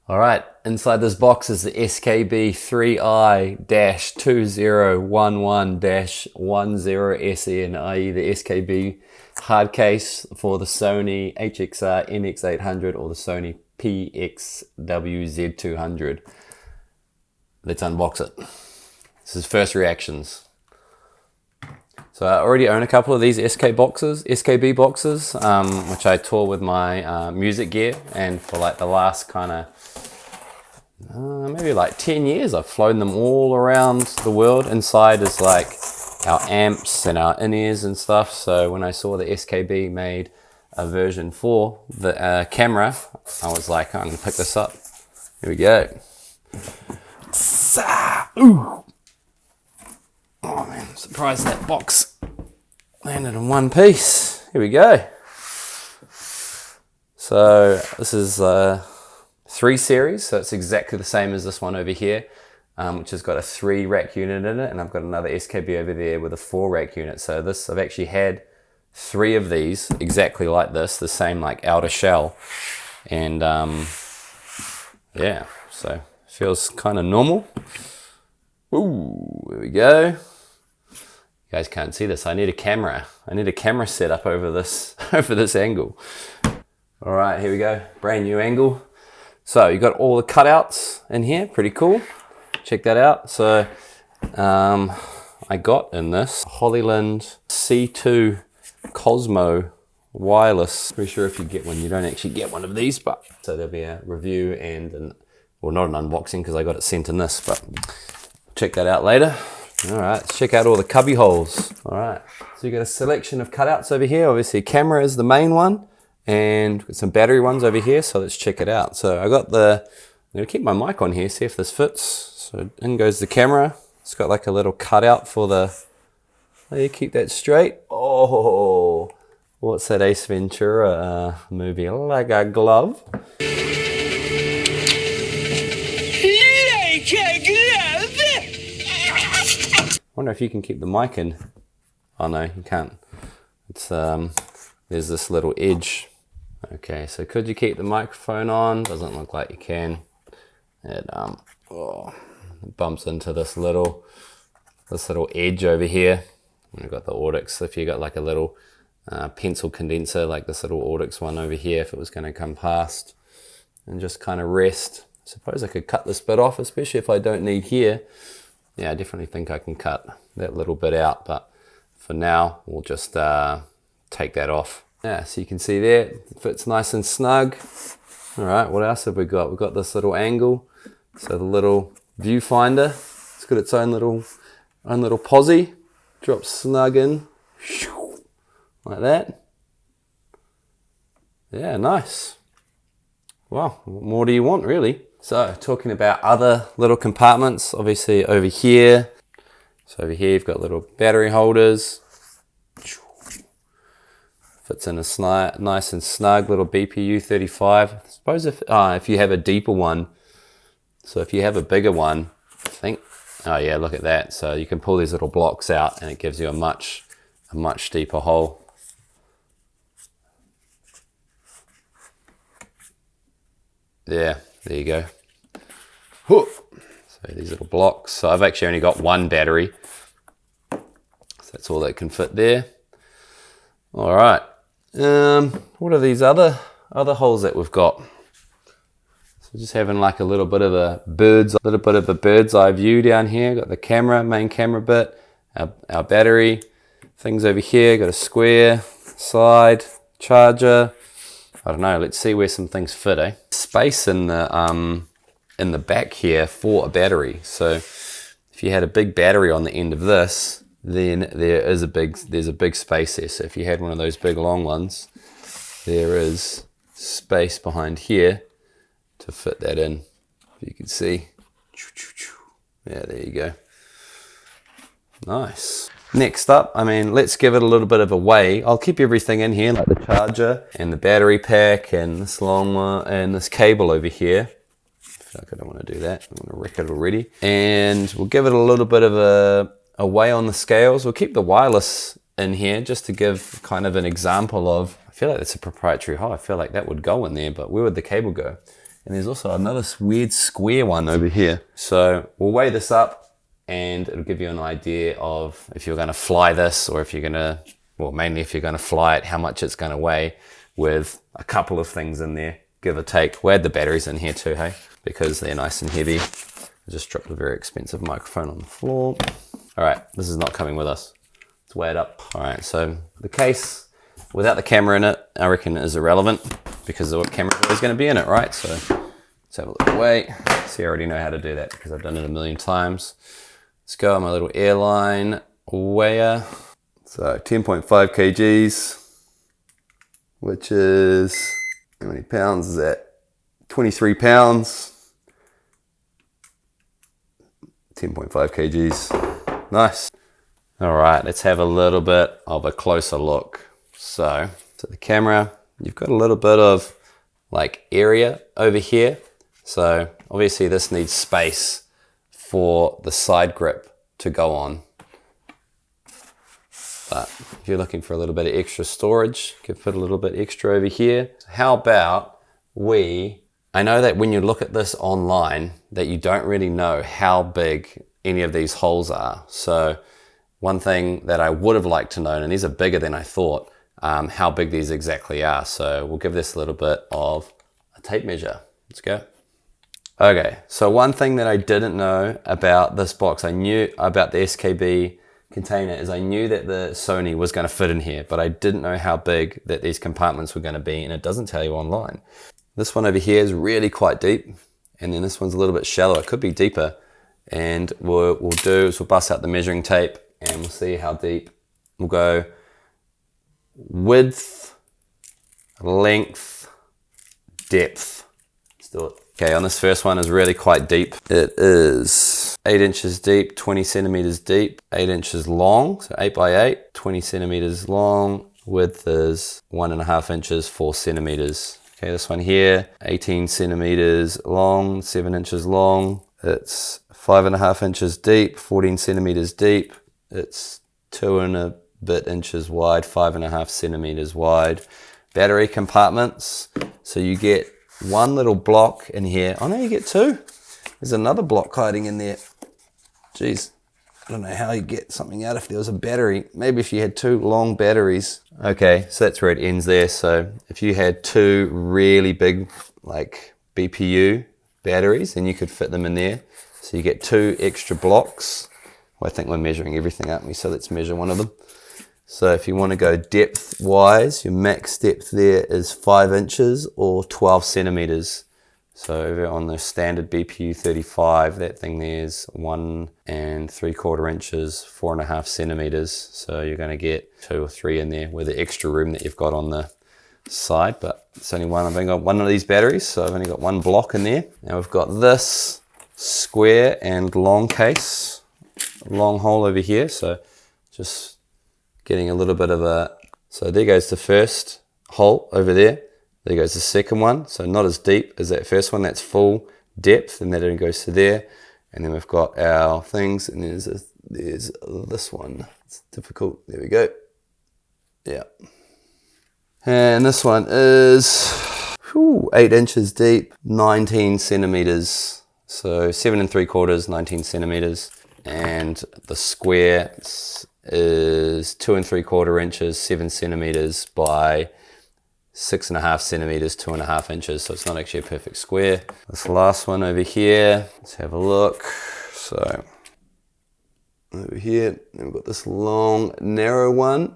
Alright, inside this box is the SKB 3i-2011-10SEN, i.e. the SKB hard case for the Sony HXR NX800 or the Sony PXW Z200. Let's unbox it. This is first reactions. So I already own a couple of these SKB boxes, which I tour with my music gear, and for like the last kind of maybe like 10 years I've flown them all around the world. Inside is like our amps and our in-ears and stuff. So when I saw the SKB made a version for the camera, I was like, I'm gonna pick this up. Here we go. Ooh. Oh man, I'm surprised that box landed in one piece. Here we go. So this is 3 series, so it's exactly the same as this one over here, which has got a 3 rack unit in it, and I've got another SKB over there with a 4 rack unit. So this, I've actually had 3 of these exactly like this, the same like outer shell, and yeah, so feels kind of normal. Ooh, there we go. You guys can't see this. I need a camera. I need a camera set up over this angle. All right, here we go. Brand new angle. So you got all the cutouts in here. Pretty cool. Check that out. So I got in this Hollyland C2 Cosmo wireless. Pretty sure if you get one, you don't actually get one of these, but so there'll be a review and well, not an unboxing because I got it sent in this, but check that out later. All right, let's check out all the cubby holes. All right, so you got a selection of cutouts over here. Obviously, camera is the main one, and got some battery ones over here. So let's check it out. So I got I'm gonna keep my mic on here, see if this fits. So in goes the camera. It's got like a little cutout for the. There, keep that straight. Oh, what's that Ace Ventura movie? Like a glove. I wonder if you can keep the mic in. Oh no, you can't. It's there's this little edge. Okay, so could you keep the microphone on? Doesn't look like you can. It it bumps into this little edge over here. And we've got the Audix. If you got like a little pencil condenser, like this little Audix one over here, if it was going to come past and just kind of rest. I suppose I could cut this bit off, especially if I don't need here. Yeah, I definitely think I can cut that little bit out, but for now, we'll just take that off. Yeah, so you can see there, it fits nice and snug. All right, what else have we got? We've got this little angle. So the little viewfinder, it's got its own little posi. Drops snug in, like that. Yeah, nice. Wow, what more do you want, really? So talking about other little compartments, obviously over here. So over here you've got little battery holders. Fits in a nice and snug little BPU 35. I suppose if you have a deeper one, so if you have a bigger one, I think, oh yeah, look at that. So you can pull these little blocks out and it gives you a much deeper hole. Yeah. There you go. So these little blocks. So I've actually only got 1 battery. So that's all that can fit there. All right. What are these other holes that we've got? So just having like a little bit of a bird's eye view down here. Got the camera, main camera bit, our battery, things over here. Got a square, slide, charger. I don't know, let's see where some things fit, eh? Space in the back here for a battery. So if you had a big battery on the end of this, then there's a big space there. So if you had one of those big long ones, there is space behind here to fit that in. You can see. Yeah, there you go. Nice. Next up, I mean, let's give it a little bit of a weigh. I'll keep everything in here, like the charger and the battery pack and this long one and this cable over here. I feel like I don't want to do that. I want to wreck it already. And we'll give it a little bit of a weigh on the scales. We'll keep the wireless in here just to give kind of an example of, I feel like it's a proprietary hole. I feel like that would go in there, but where would the cable go? And there's also another weird square one over here. So we'll weigh this up and it'll give you an idea of if you're going to fly this, or if you're going to, well, mainly if you're going to fly it, how much it's going to weigh, with a couple of things in there, give or take. We'll add the batteries in here too, hey, because they're nice and heavy. I just dropped a very expensive microphone on the floor. All right, this is not coming with us. Let's weigh it up. All right, so the case, without the camera in it, I reckon is irrelevant, because the camera is going to be in it, right? So let's have a look away. See, I already know how to do that because I've done it a million times. Let's go on my little airline weigher. So 10.5 kgs, which is, how many pounds is that? 23 pounds. 10.5 kgs. Nice. All right, let's have a little bit of a closer look. So the camera, you've got a little bit of like area over here. So obviously this needs space for the side grip to go on. But if you're looking for a little bit of extra storage, you could put a little bit extra over here. How about I know that when you look at this online, that you don't really know how big any of these holes are. So one thing that I would have liked to know, and these are bigger than I thought, how big these exactly are. So we'll give this a little bit of a tape measure. Let's go. Okay, so one thing that I didn't know about this box, I knew about the SKB container, is I knew that the Sony was going to fit in here, but I didn't know how big that these compartments were going to be, and it doesn't tell you online. This one over here is really quite deep, and then this one's a little bit shallow. It could be deeper, and what we'll do is we'll bust out the measuring tape and we'll see how deep. We'll go width, length, depth. Let's do it. Okay, on this first one is really quite deep. It is 8 inches deep, 20 centimeters deep, 8 inches long, so 8 by 8, 20 centimeters long. Width is 1.5 inches, 4 centimeters. Okay, this one here, 18 centimeters long, 7 inches long. It's 5.5 inches deep, 14 centimeters deep. It's 2 and a bit inches wide, 5.5 centimeters wide. Battery compartments, so you get one little block in here. Oh no, you get two. There's another block hiding in there. Jeez, I don't know how you get something out if there was a battery. Maybe if you had two long batteries. Okay, so that's where it ends there. So if you had two really big, like BPU batteries, then you could fit them in there. So you get two extra blocks. Well, I think we're measuring everything, aren't we? So let's measure one of them. So if you want to go depth wise, your max depth there is 5 inches or 12 centimeters. So over on the standard BPU 35, that thing there's 1 3/4 inches, 4.5 centimeters. So you're going to get 2 or 3 in there with the extra room that you've got on the side. But it's only one. I've only got one of these batteries, so I've only got one block in there. Now we've got this square and long case, long hole over here. So just getting a little bit of a, so there goes the first hole over there. There goes the second one. So not as deep as that first one. That's full depth, and that only goes to there. And then we've got our things, and there's this one. It's difficult. There we go. Yeah. And this one is 8 inches deep, 19 centimeters. So 7 3/4, 19 centimeters. And the square is 2 3/4 inches, 7 centimeters by 6.5 centimeters, 2.5 inches. So it's not actually a perfect square. This last one over here, let's have a look. So over here, we've got this long, narrow one.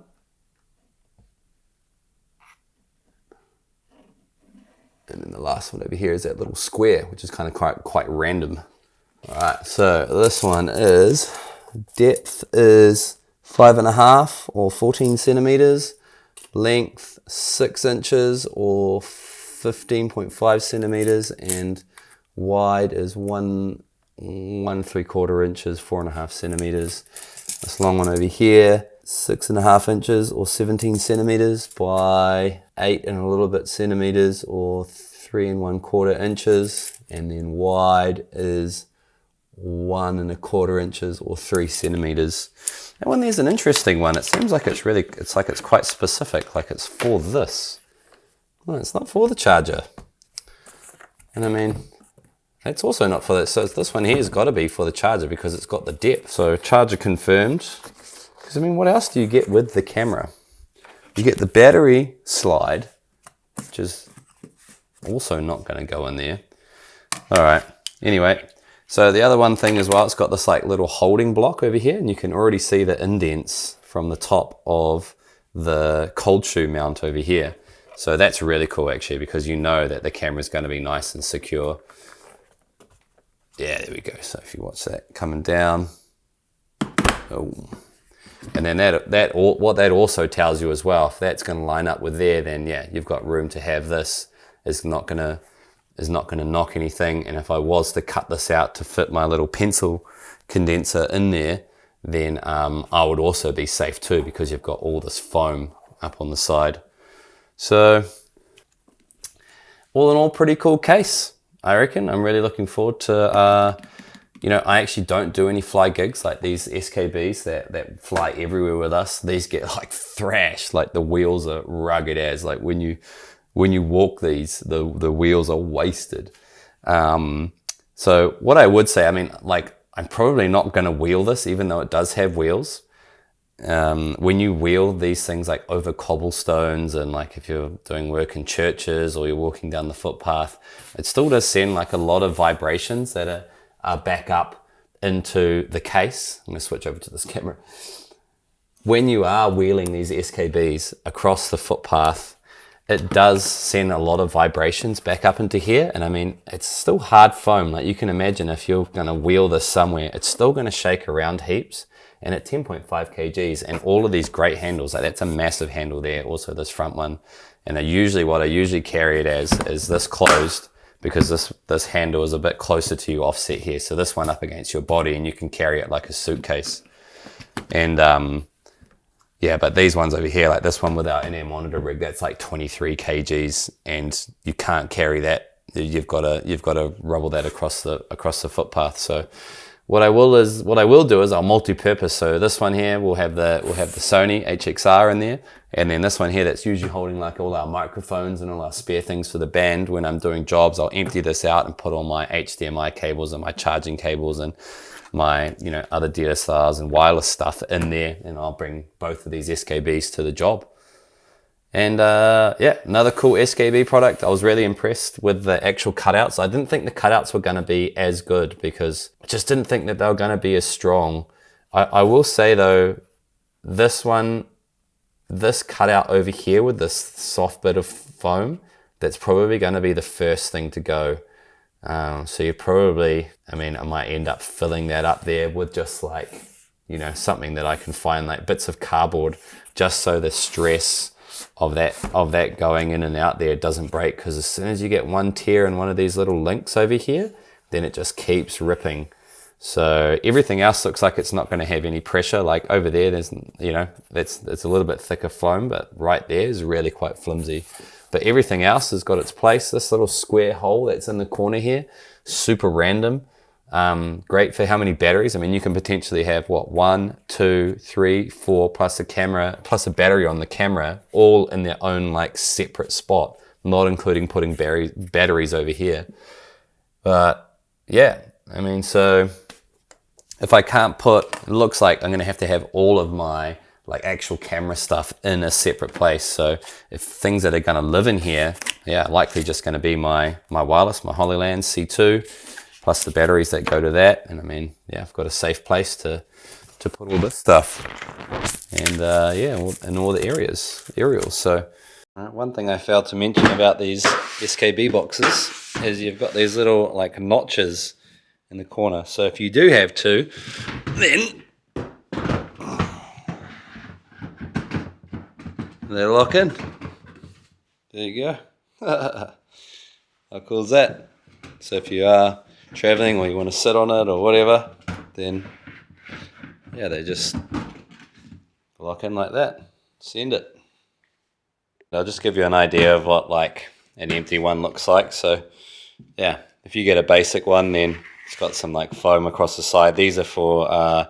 And then the last one over here is that little square, which is kind of quite random. All right, so this one is, depth is 5.5 or 14 centimeters, length 6 inches or 15.5 centimeters, and wide is 1 3/4 inches, 4.5 centimeters. This long one over here, 6.5 inches or 17 centimeters by 8 and a little bit centimeters or 3 1/4 inches, and then wide is 1 1/4 inches or 3 centimeters. That one there's an interesting one. It seems like it's quite specific, like it's for this. Well, it's not for the charger. And I mean, it's also not for that. So this one here has got to be for the charger because it's got the depth. So charger confirmed. Because I mean, what else do you get with the camera? You get the battery slide, which is also not going to go in there. All right. Anyway, so the other one thing as well, it's got this like little holding block over here, and you can already see the indents from the top of the cold shoe mount over here. So that's really cool actually, because you know that the camera is going to be nice and secure. Yeah, there we go. So if you watch that coming down, oh. And then what that also tells you as well, if that's going to line up with there, then yeah, you've got room to have this. It's not going to knock anything. And if I was to cut this out to fit my little pencil condenser in there, then I would also be safe too, because you've got all this foam up on the side. So all in all, pretty cool case, I reckon. I'm really looking forward to you know, I actually don't do any fly gigs like these SKBs that fly everywhere with us. These get like thrashed, like the wheels are rugged as, like when you walk these, the wheels are wasted. So what I would say, I mean, like I'm probably not going to wheel this, even though it does have wheels. When you wheel these things like over cobblestones, and like if you're doing work in churches or you're walking down the footpath, it still does send like a lot of vibrations that are back up into the case. I'm going to switch over to this camera. When you are wheeling these SKBs across the footpath, it does send a lot of vibrations back up into here. And I mean, it's still hard foam. Like you can imagine if you're going to wheel this somewhere, it's still going to shake around heaps. And at 10.5 kgs and all of these great handles, like that's a massive handle there. Also this front one. And what I usually carry it as is this closed, because this handle is a bit closer to you offset here. So this one up against your body, and you can carry it like a suitcase. And yeah, but these ones over here, like this one without an air monitor rig, that's like 23 kgs, and you can't carry that. You've got to rubble that across the footpath. So what I will do is I'll multi-purpose. So this one here will have the Sony HXR in there, and then this one here that's usually holding like all our microphones and all our spare things for the band. When I'm doing jobs, I'll empty this out and put all my HDMI cables and my charging cables and my other DSLRs and wireless stuff in there, and I'll bring both of these SKBs to the job. And yeah, another cool SKB product. I was really impressed with the actual cutouts. I didn't think the cutouts were going to be as good, because I just didn't think that they were going to be as strong. I will say though, this cutout over here with this soft bit of foam, that's probably going to be the first thing to go. So you probably, I mean, I might end up filling that up there with just like, something that I can find, like bits of cardboard, just so the stress of that going in and out there doesn't break. Because as soon as you get one tear in one of these little links over here, then it just keeps ripping. So everything else looks like it's not going to have any pressure. Like over there, there's it's a little bit thicker foam, but right there is really quite flimsy. But everything else has got its place. This little square hole that's in the corner here, super random. Great for how many batteries. I mean, you can potentially have 1, 2, 3, 4 plus a camera, plus a battery on the camera, all in their own like separate spot, not including putting batteries over here. But yeah, I mean, so if I can't it looks like I'm going to have all of my like actual camera stuff in a separate place. So if things that are going to live in here, yeah, likely just going to be my wireless, my Hollyland C2, plus the batteries that go to that. And I mean, yeah, I've got a safe place to put all this stuff. And yeah, in all the aerials. So one thing I failed to mention about these SKB boxes is you've got these little like notches in the corner. So if you do have two, then they lock in. There you go. How cool is that? So if you are traveling or you want to sit on it or whatever, then yeah, they just lock in like that. Send it. I'll just give you an idea of what like an empty one looks like. So yeah, if you get a basic one, then it's got some like foam across the side. These are for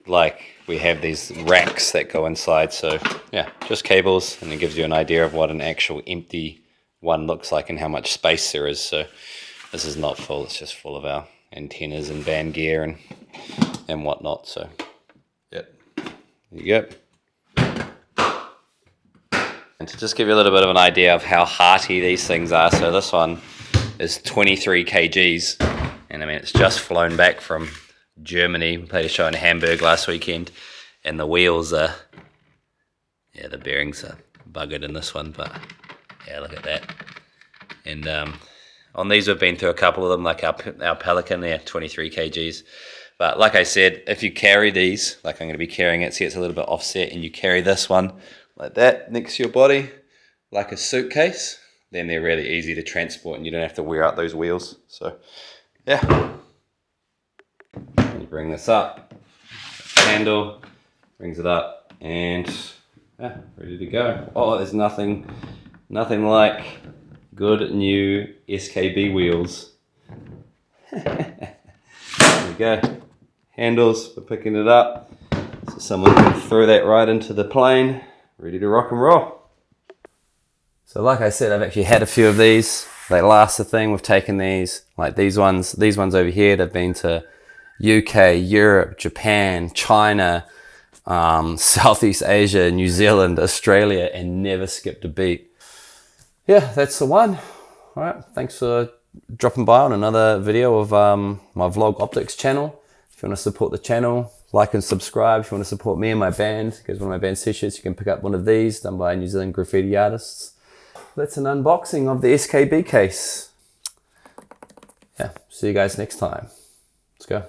like we have these racks that go inside. So yeah, just cables, and it gives you an idea of what an actual empty one looks like and how much space there is. So This is not full, it's just full of our antennas and band gear and whatnot. So, yep, there you go. And to just give you a little bit of an idea of how hearty these things are, so this one is 23 kgs, and I mean it's just flown back from Germany. We played a show in Hamburg last weekend, and the wheels are, yeah, the bearings are buggered in this one, but yeah, look at that. And on these we've been through a couple of them, like our Pelican, they're 23 kgs. But like I said, if you carry these, like I'm going to be carrying it, see it's a little bit offset, and you carry this one like that next to your body, like a suitcase, then they're really easy to transport and you don't have to wear out those wheels. So yeah, you bring this up, handle, brings it up, and yeah, ready to go. Oh, there's nothing like good new SKB wheels. There we go. Handles for picking it up, so someone can throw that right into the plane, ready to rock and roll. So like I said, I've actually had a few of these. They last the thing. We've taken these, like these ones over here, they've been to UK, Europe, Japan, China, Southeast Asia, New Zealand, Australia, and never skipped a beat. Yeah, that's the one. All right, thanks for dropping by on another video of my Vlog Optics channel. If you want to support the channel, like and subscribe. If you want to support me and my band, because one of my band's t-shirts, you can pick up one of these done by New Zealand graffiti artists. That's an unboxing of the SKB case. Yeah, see you guys next time. Let's go.